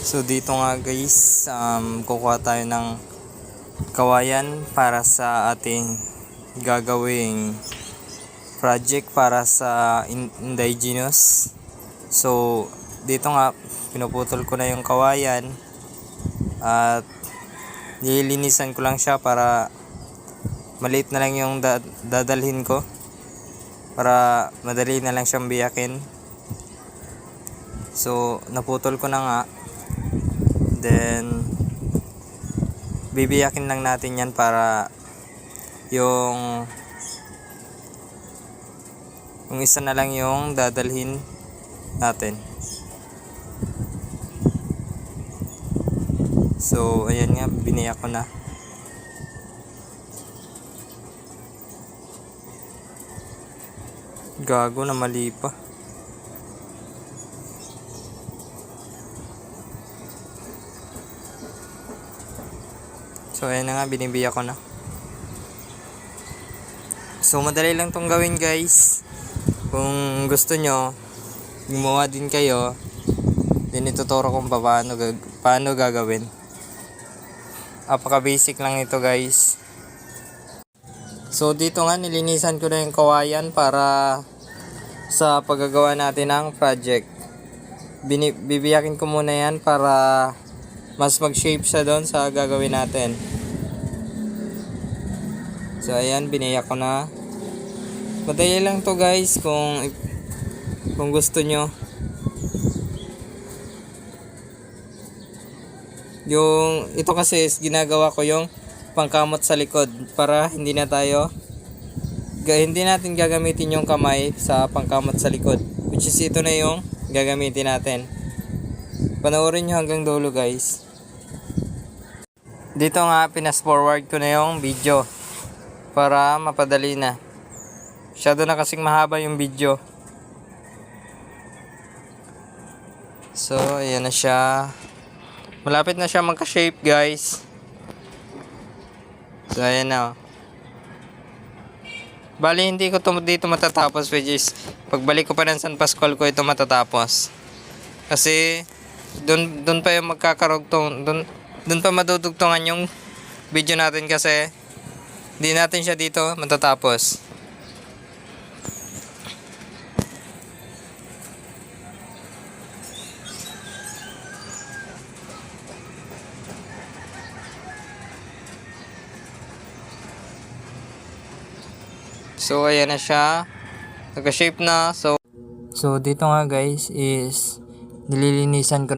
So dito nga guys, kukuha tayo ng kawayan para sa ating gagawing project para sa indigenous. So dito nga pinuputol ko na yung kawayan at nililinisan ko lang siya para maliit na lang yung dadalhin ko, para madali na lang siyang biyakin. So naputol ko na nga, then bibiyakin lang natin yan para yung isa na lang yung dadalhin natin. So ayan nga, biniyak ko na. Gago na, mali pa. So ayan na nga, binibiyak ko na. So madali lang tong gawin guys. Kung gusto nyo gumawa din kayo, then ituturo kung paano gagawin. Apaka basic lang ito guys. So dito nga nilinisan ko na yung kawayan para sa paggagawa natin ng project. Bibiyakin ko muna yan para mas mag-shape siya doon sa gagawin natin. So ayan, biniyak ko na. Madali lang to guys kung gusto nyo. Yung ito kasi is ginagawa ko yung pangkamot sa likod para hindi natin gagamitin yung kamay sa pangkamot sa likod, which is ito na yung gagamitin natin. Panoorin nyo hanggang dulo guys. Dito nga pinas forward ko na yung video para mapadali na. Masyado na kasing mahaba yung video. So ayan na siya. Malapit na siya magka-shape guys. So ayan na. Bali hindi ko dito matatapos, which is pagbalik ko pa ng San Pascual ko ito matatapos. Kasi doon pa yung magkakarugtong, doon pa madudugtungan yung video natin kasi hindi natin siya dito matatapos. So ayan na siya, nagka-shape na. So dito nga guys is nililinisan ko